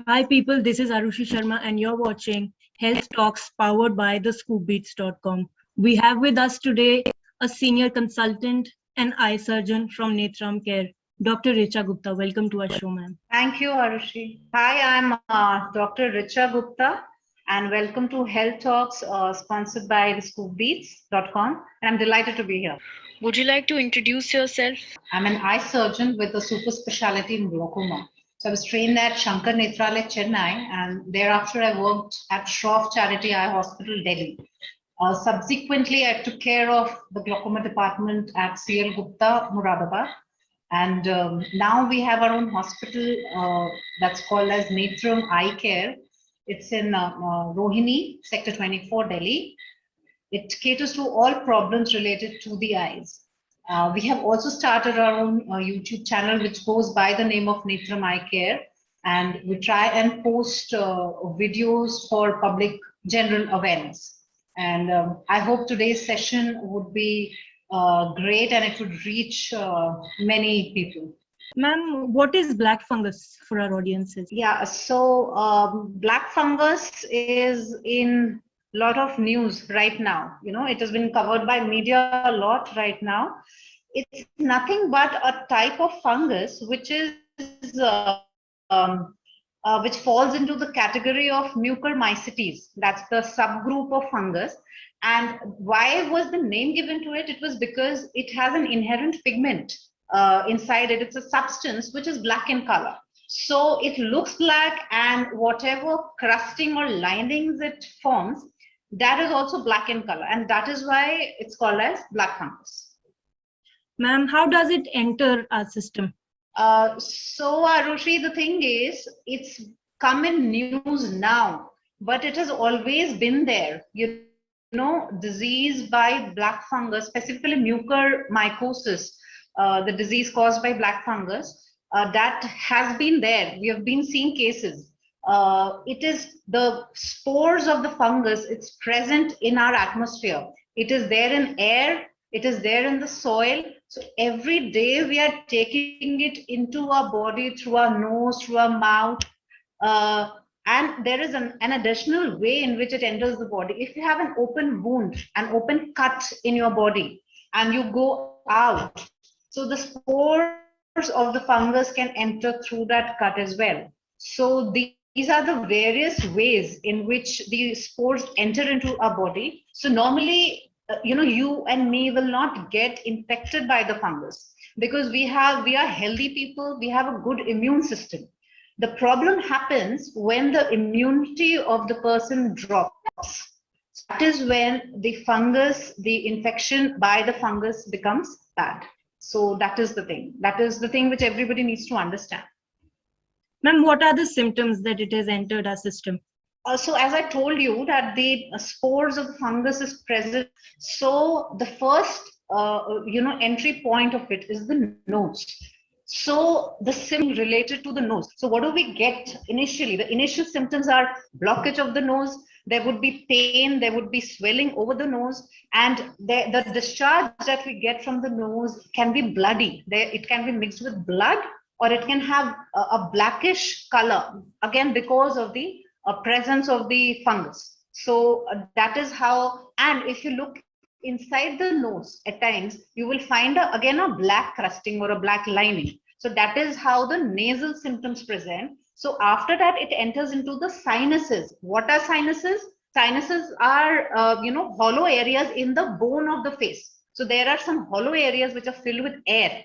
Hi people, this is Arushi Sharma and you're watching Health Talks powered by thescoopbeats.com. We have with us today a senior consultant and eye surgeon from Netram Care, Dr. Richa Gupta. Welcome to our show, ma'am. Thank you, Arushi. Hi, I'm Dr. Richa Gupta, and welcome to Health Talks, sponsored by thescoopbeats.com. And I'm delighted to be here. Would you like to introduce yourself? I'm an eye surgeon with a super specialty in glaucoma. So I was trained at Shankar Nethralaya, Chennai, and thereafter I worked at Shroff Charity Eye Hospital, Delhi. Subsequently, I took care of the glaucoma department at CL Gupta, Muradabad. And now we have our own hospital that's called as Netram Eye Care. It's in Rohini, Sector 24, Delhi. It caters to all problems related to the eyes. We have also started our own YouTube channel, which goes by the name of Netram Eye Care. And we try and post videos for public general awareness. And I hope today's session would be great and it would reach many people. Ma'am, what is black fungus for our audiences? Yeah, so black fungus is in a lot of news right now. You know, it has been covered by media a lot right now. It's nothing but a type of fungus which falls into the category of mucormycetes. That's the subgroup of fungus. And why was the name given to it? It was because it has an inherent pigment inside it. It's a substance which is black in color. So it looks black, and whatever crusting or linings it forms, that is also black in color. And that is why it's called as black fungus. Ma'am, how does it enter our system? So Arushi, the thing is, it's come in news now, but it has always been there. You know, disease by black fungus, specifically mucormycosis, the disease caused by black fungus, that has been there. We have been seeing cases. It is the spores of the fungus. It's present in our atmosphere. It is there in air. It is there in the soil. So every day we are taking it into our body through our nose, through our mouth. And there is an additional way in which it enters the body. If you have an open wound, an open cut in your body, and you go out, so the spores of the fungus can enter through that cut as well. So these are the various ways in which the spores enter into our body. So normally, you and me will not get infected by the fungus because we are healthy people. We have a good immune system. The problem happens when the immunity of the person drops. That is when the infection by the fungus becomes bad. So that is the thing. That is the thing which everybody needs to understand. Ma'am, what are the symptoms that it has entered our system? So as I told you that the spores of the fungus is present. So the first, entry point of it is the nose. So the symptom related to the nose. So what do we get initially? The initial symptoms are blockage of the nose. There would be pain. There would be swelling over the nose. And the discharge that we get from the nose can be bloody. It can be mixed with blood, or it can have a blackish color, again, because of the presence of the fungus. So that is how, and if you look inside the nose at times, you will find again a black crusting or a black lining. So that is how the nasal symptoms present. So after that, it enters into the sinuses. What are sinuses? Sinuses are, hollow areas in the bone of the face. So there are some hollow areas which are filled with air.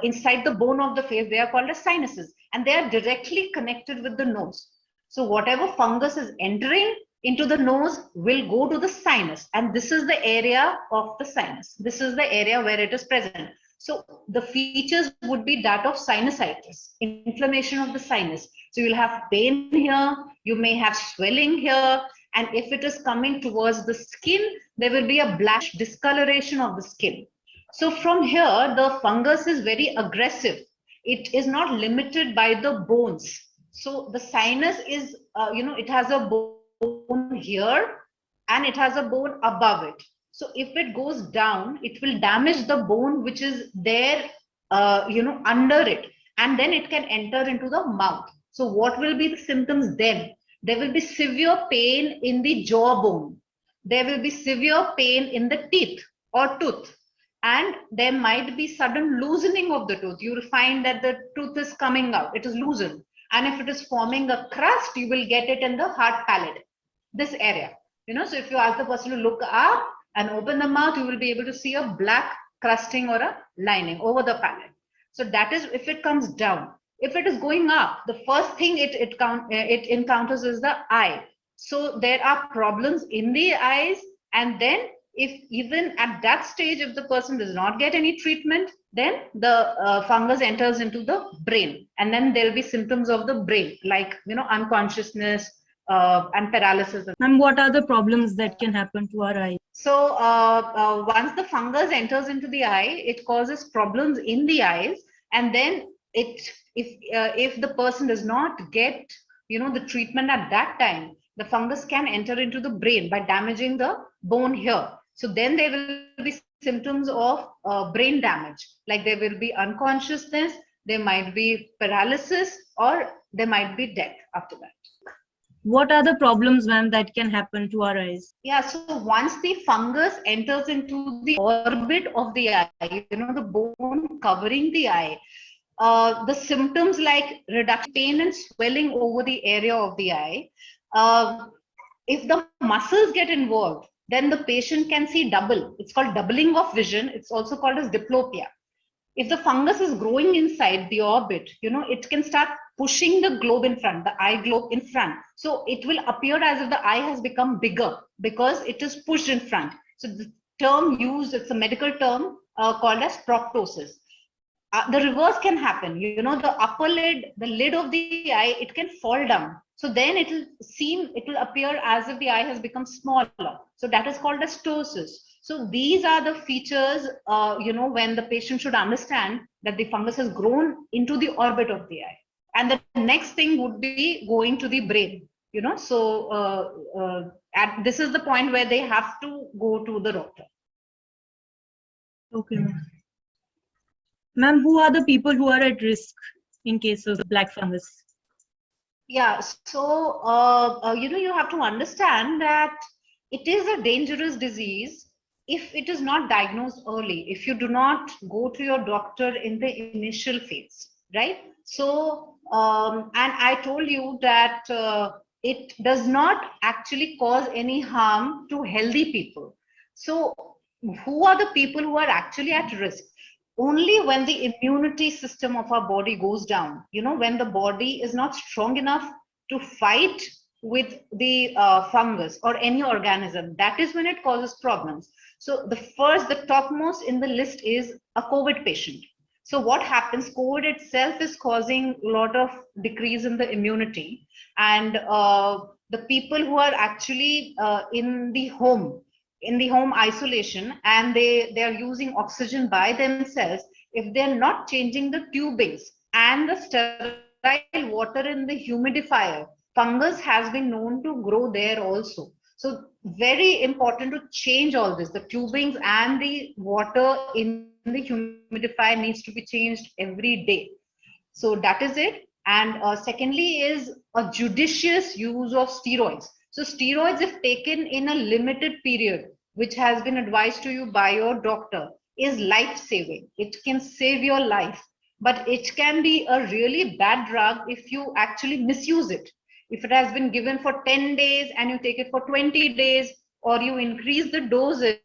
Inside the bone of the face, they are called as sinuses, and they are directly connected with the nose. So whatever fungus is entering into the nose will go to the sinus, and this is the area of the sinus. This is the area where it is present. So the features would be that of sinusitis, inflammation of the sinus. So you'll have pain here, you may have swelling here, and if it is coming towards the skin, there will be a blackish discoloration of the skin. So from here, the fungus is very aggressive. It is not limited by the bones. So the sinus is, it has a bone here and it has a bone above it. So if it goes down, it will damage the bone which is there, under it. And then it can enter into the mouth. So what will be the symptoms then? There will be severe pain in the jawbone. There will be severe pain in the teeth or tooth. And there might be sudden loosening of the tooth. You will find that the tooth is coming out, it is loosened. And if it is forming a crust, you will get it in the hard palate, this area. So if you ask the person to look up and open the mouth, you will be able to see a black crusting or a lining over the palate. So that is if it comes down. If it is going up, the first thing it encounters is the eye. So there are problems in the eyes, and then if even at that stage, if the person does not get any treatment, then the fungus enters into the brain, and then there will be symptoms of the brain like unconsciousness and paralysis. Ma'am, what are the problems that can happen to our eyes? So once the fungus enters into the eye, it causes problems in the eyes, and then if the person does not get the treatment at that time, the fungus can enter into the brain by damaging the bone here. So then there will be symptoms of brain damage, like there will be unconsciousness, there might be paralysis, or there might be death after that. What are the problems, ma'am, that can happen to our eyes? Yeah, so once the fungus enters into the orbit of the eye, the bone covering the eye, the symptoms like reduction, pain and swelling over the area of the eye. If the muscles get involved, then the patient can see double. It's called doubling of vision. It's also called as diplopia. If the fungus is growing inside the orbit, it can start pushing the globe in front, the eye globe in front. So it will appear as if the eye has become bigger because it is pushed in front. So the term used, it's a medical term called as proptosis. The reverse can happen. The upper lid, the lid of the eye, it can fall down. So then it will appear as if the eye has become smaller. So that is called as ptosis. So these are the features, when the patient should understand that the fungus has grown into the orbit of the eye. And the next thing would be going to the brain, So this is the point where they have to go to the doctor. Okay, ma'am. Ma'am, who are the people who are at risk in case of black fungus? Yeah, so you have to understand that it is a dangerous disease if it is not diagnosed early, if you do not go to your doctor in the initial phase, right? So, and I told you that it does not actually cause any harm to healthy people. So, who are the people who are actually at risk? Only when the immunity system of our body goes down, when the body is not strong enough to fight with the fungus or any organism, that is when it causes problems. So the topmost in the list is a COVID patient. So what happens, COVID itself is causing a lot of decrease in the immunity, and the people who are actually in the home isolation, and they are using oxygen by themselves, if they're not changing the tubings and the sterile water in the humidifier, fungus has been known to grow there also. So very important to change all this. The tubings and the water in the humidifier needs to be changed every day. So that is it. And secondly is a judicious use of steroids. So steroids, if taken in a limited period, which has been advised to you by your doctor, is life-saving. It can save your life, but it can be a really bad drug if you actually misuse it. If it has been given for 10 days and you take it for 20 days, or you increase the dosage,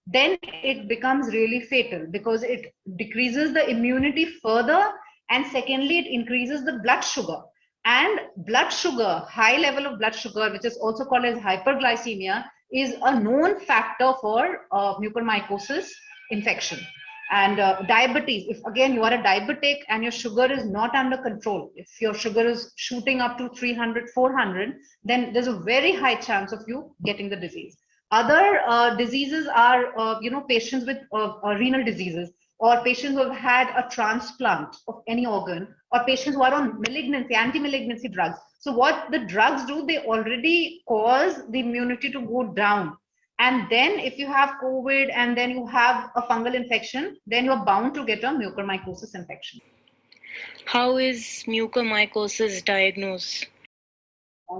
then it becomes really fatal because it decreases the immunity further, and secondly, it increases the blood sugar. And blood sugar, high level of blood sugar, which is also called as hyperglycemia, is a known factor for mucormycosis infection. And diabetes, if again you are a diabetic and your sugar is not under control, if your sugar is shooting up to 300, 400, then there's a very high chance of you getting the disease. Other diseases are, patients with renal diseases, or patients who have had a transplant of any organ, or patients who are on malignancy, anti-malignancy drugs. So what the drugs do, they already cause the immunity to go down. And then if you have COVID and then you have a fungal infection, then you're bound to get a mucormycosis infection. How is mucormycosis diagnosed?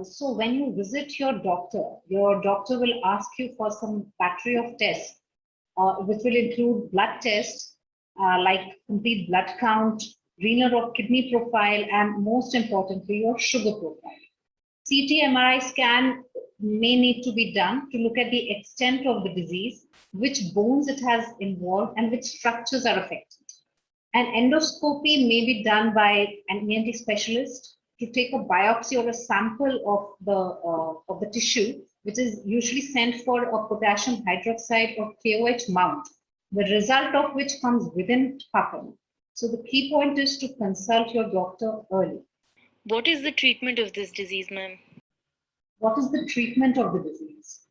So when you visit your doctor will ask you for some battery of tests, which will include blood tests like complete blood count, renal or kidney profile, and most importantly, your sugar profile. CT-MRI scan may need to be done to look at the extent of the disease, which bones it has involved, and which structures are affected. An endoscopy may be done by an ENT specialist to take a biopsy or a sample of the tissue, which is usually sent for a potassium hydroxide or KOH mount, the result of which comes within couple. So the key point is to consult your doctor early. What is the treatment of this disease, ma'am? What is the treatment of the disease?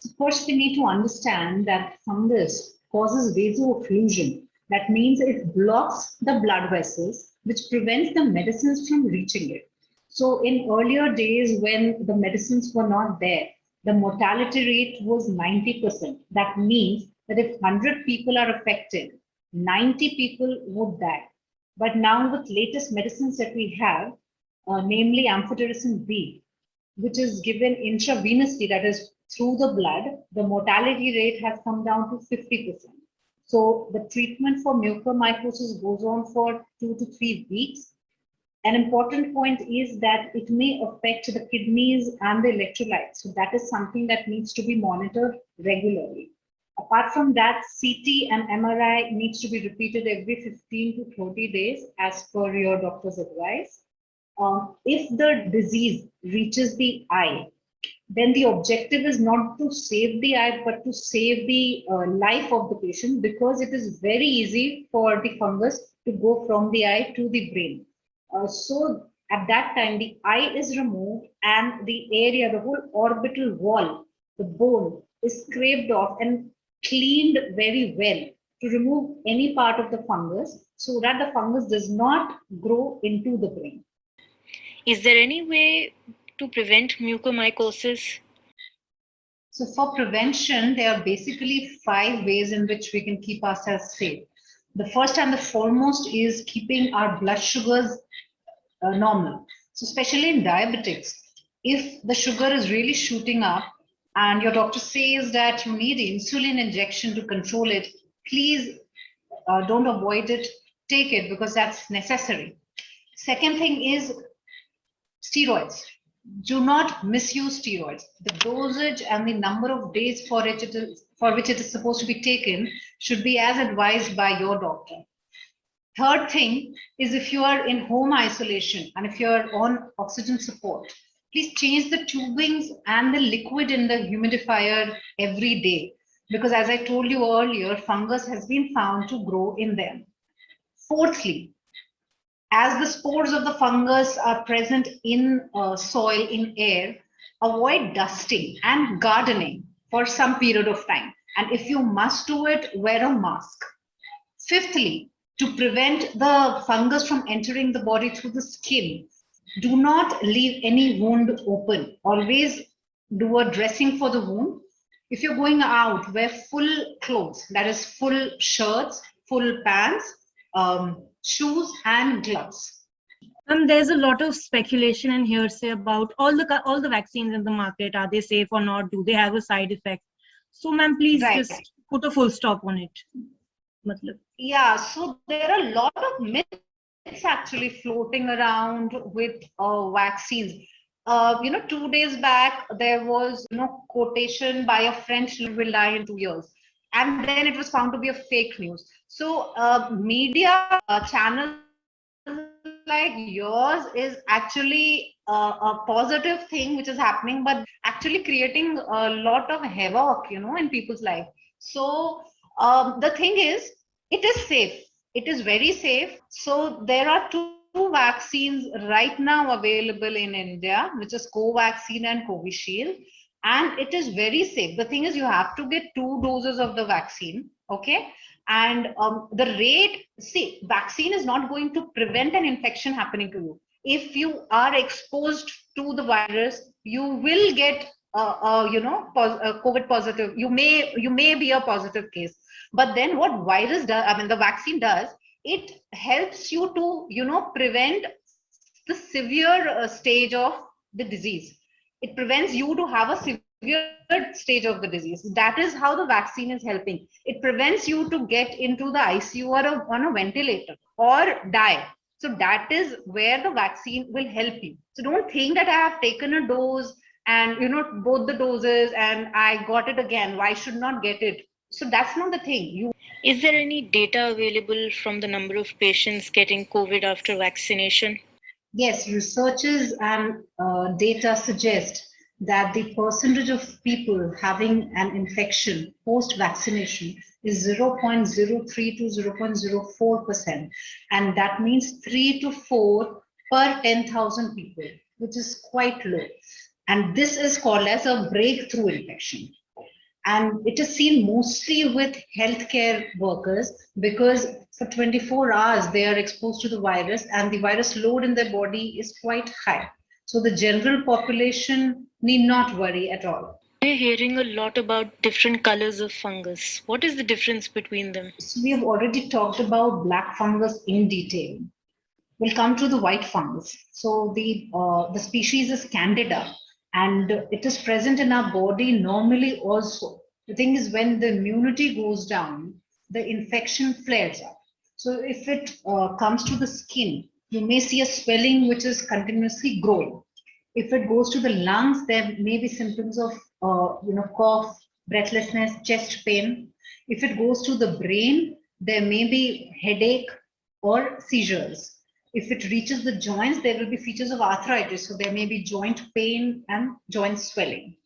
So first, we need to understand that fungus causes vasoocclusion. That means it blocks the blood vessels, which prevents the medicines from reaching it. So in earlier days, when the medicines were not there, the mortality rate was 90%. That means that if 100 people are affected, 90 people would die. But now with latest medicines that we have, namely amphotericin B, which is given intravenously, that is through the blood, the mortality rate has come down to 50%. So the treatment for mucormycosis goes on for 2 to 3 weeks. An important point is that it may affect the kidneys and the electrolytes. So that is something that needs to be monitored regularly. Apart from that, CT and MRI needs to be repeated every 15 to 30 days as per your doctor's advice. If the disease reaches the eye, then the objective is not to save the eye, but to save the life of the patient, because it is very easy for the fungus to go from the eye to the brain. So at that time, the eye is removed and the area, the whole orbital wall, the bone is scraped off and cleaned very well to remove any part of the fungus so that the fungus does not grow into the brain. Is there any way to prevent mucormycosis? So for prevention, there are basically 5 ways in which we can keep ourselves safe. The first and the foremost is keeping our blood sugars normal. So especially in diabetics, if the sugar is really shooting up and your doctor says that you need insulin injection to control it, please don't avoid it, take it because that's necessary. Second thing is steroids. Do not misuse steroids. The dosage and the number of days for which it is supposed to be taken should be as advised by your doctor. Third thing is, if you are in home isolation and if you are on oxygen support, please change the tubings and the liquid in the humidifier every day, because as I told you earlier, fungus has been found to grow in them. Fourthly, as the spores of the fungus are present in soil, in air, avoid dusting and gardening for some period of time. And if you must do it, wear a mask. Fifthly, to prevent the fungus from entering the body through the skin, do not leave any wound open. Always do a dressing for the wound. If you're going out, wear full clothes, that is full shirts, full pants, shoes and gloves. There's a lot of speculation and hearsay about all the vaccines in the market. Are they safe or not? Do they have a side effect? So, ma'am, please just put a full stop on it. Yeah, so there are a lot of myths actually floating around with vaccines. 2 days back, there was quotation by a French will die in 2 years. And then it was found to be a fake news. So media channels like yours is actually a positive thing which is happening, but actually creating a lot of havoc, in people's life. So the thing is, it is safe. It is very safe. So there are two vaccines right now available in India, which is Covaxin and Covishield. And it is very safe. The thing is, you have to get 2 doses of the vaccine, okay? And the rate, see, vaccine is not going to prevent an infection happening to you. If you are exposed to the virus, you will get, COVID positive. You may be a positive case. But then what virus does, the vaccine does, it helps you to, prevent the severe stage of the disease. It prevents you to have a severe stage of the disease. That is how the vaccine is helping. It prevents you to get into the ICU or on a ventilator or die. So that is where the vaccine will help you. So don't think that I have taken a dose and both the doses and I got it again. Why should not get it? So that's not the thing. Is there any data available from the number of patients getting COVID after vaccination? Yes, researches and data suggest that the percentage of people having an infection post-vaccination is 0.03 to 0.04%. And that means 3 to 4 per 10,000 people, which is quite low. And this is called as a breakthrough infection. And it is seen mostly with healthcare workers because for 24 hours they are exposed to the virus and the virus load in their body is quite high. So the general population need not worry at all. We're hearing a lot about different colors of fungus. What is the difference between them? So we have already talked about black fungus in detail. We'll come to the white fungus. So the species is Candida, and it is present in our body normally also. The thing is, when the immunity goes down, the infection flares up. So if it comes to the skin, you may see a swelling which is continuously growing. If it goes to the lungs, there may be symptoms of cough, breathlessness, chest pain. If it goes to the brain, there may be headache or seizures. If it reaches the joints, there will be features of arthritis. So there may be joint pain and joint swelling.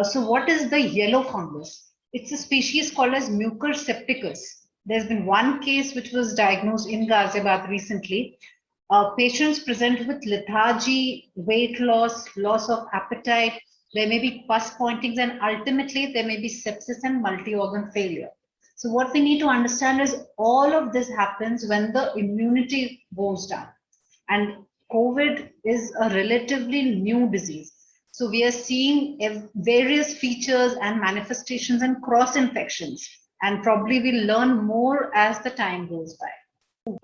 So what is the yellow fungus? It's a species called as Mucor septicus. There's been one case which was diagnosed in Ghaziabad recently. Patients present with lethargy, weight loss, loss of appetite. There may be pus pointings, and ultimately there may be sepsis and multi-organ failure. So what we need to understand is all of this happens when the immunity goes down. And COVID is a relatively new disease. So we are seeing various features and manifestations and cross infections, and probably we'll learn more as the time goes by.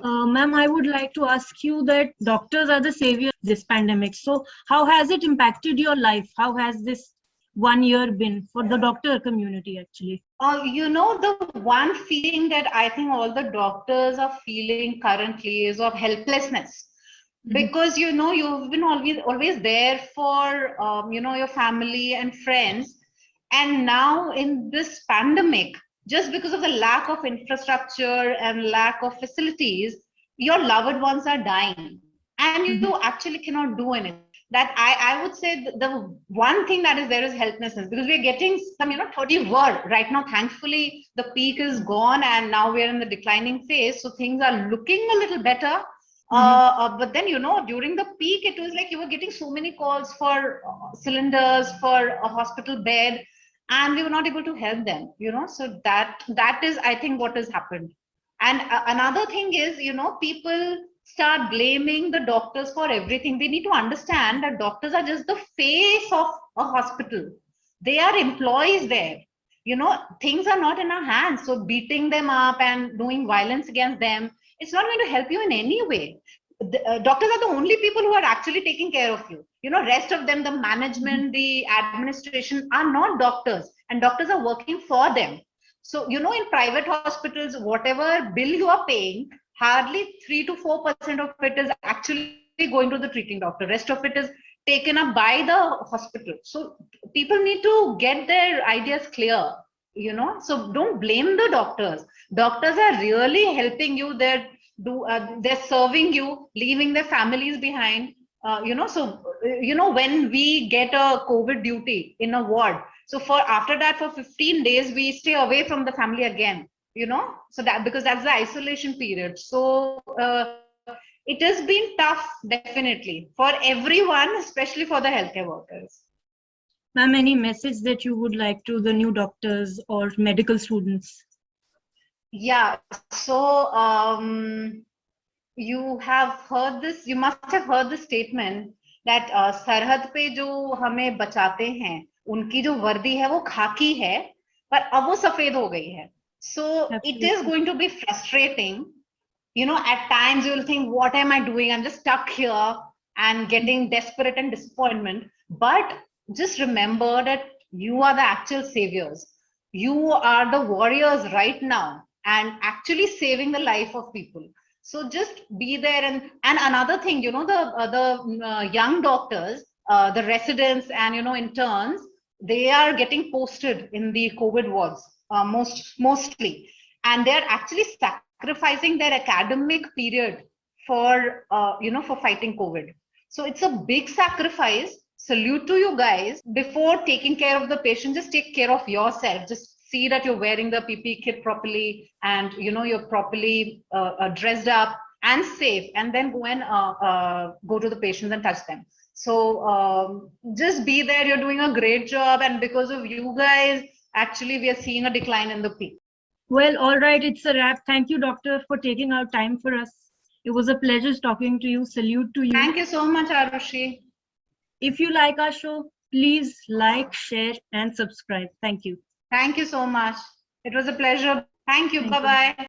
Ma'am, I would like to ask you that doctors are the saviors of this pandemic. So how has it impacted your life? How has this 1 year been for the doctor community actually? The one feeling that I think all the doctors are feeling currently is of helplessness. Because you've been always there for your family and friends, and now in this pandemic, just because of the lack of infrastructure and lack of facilities, your loved ones are dying, and you actually cannot do anything. That I would say the one thing that is there is helplessness, because we're getting some 30 word right now. Thankfully, the peak is gone, and now we're in the declining phase, so things are looking a little better. But then, during the peak, it was like you were getting so many calls for cylinders, for a hospital bed, and we were not able to help them, so that is, I think, what has happened. And another thing is, people start blaming the doctors for everything. They need to understand that doctors are just the face of a hospital. They are employees there. Things are not in our hands. So beating them up and doing violence against them, it's not going to help you in any way. Doctors are the only people who are actually taking care of you. Rest of them, the management, the administration, are not doctors, and doctors are working for them. So, in private hospitals, whatever bill you are paying, hardly 3 to 4% of it is actually going to the treating doctor. Rest of it is taken up by the hospital. So people need to get their ideas clear, so don't blame the doctors. Doctors are really helping you. They're serving you, leaving their families behind. So when we get a COVID duty in a ward, so after that for 15 days we stay away from the family again, so that, because that's the isolation period. So it has been tough, definitely, for everyone, especially for the healthcare workers. Ma'am, any message that you would like to the new doctors or medical students? Yeah, so you must have heard the statement that सरहद पे जो हमें बचाते हैं, उनकी जो वर्दी है वो खाकी है, पर अब वो सफेद हो गई है. So it is going to be frustrating At times you'll think, what am I doing? I'm just stuck here and getting desperate and disappointment. But just remember that you are the actual saviors. You are the warriors right now and actually saving the life of people. So just be there. And another thing, the young doctors, the residents and interns, they are getting posted in the COVID wards mostly, and they're actually sacrificing their academic period for fighting COVID. So it's a big sacrifice. Salute to you guys. Before taking care of the patient, just take care of yourself. Just see that you're wearing the PPE kit properly, and you're properly dressed up and safe, and then go and go to the patients and touch them. So just be there. You're doing a great job, and because of you guys, actually we are seeing a decline in the peak. Well, all right, it's a wrap. Thank you, doctor, for taking out time for us. It was a pleasure talking to you. Salute to you. Thank you so much, Arushi. If you like our show, please like, share, and subscribe. Thank you. Thank you so much. It was a pleasure. Thank you. Thank you. Bye-bye.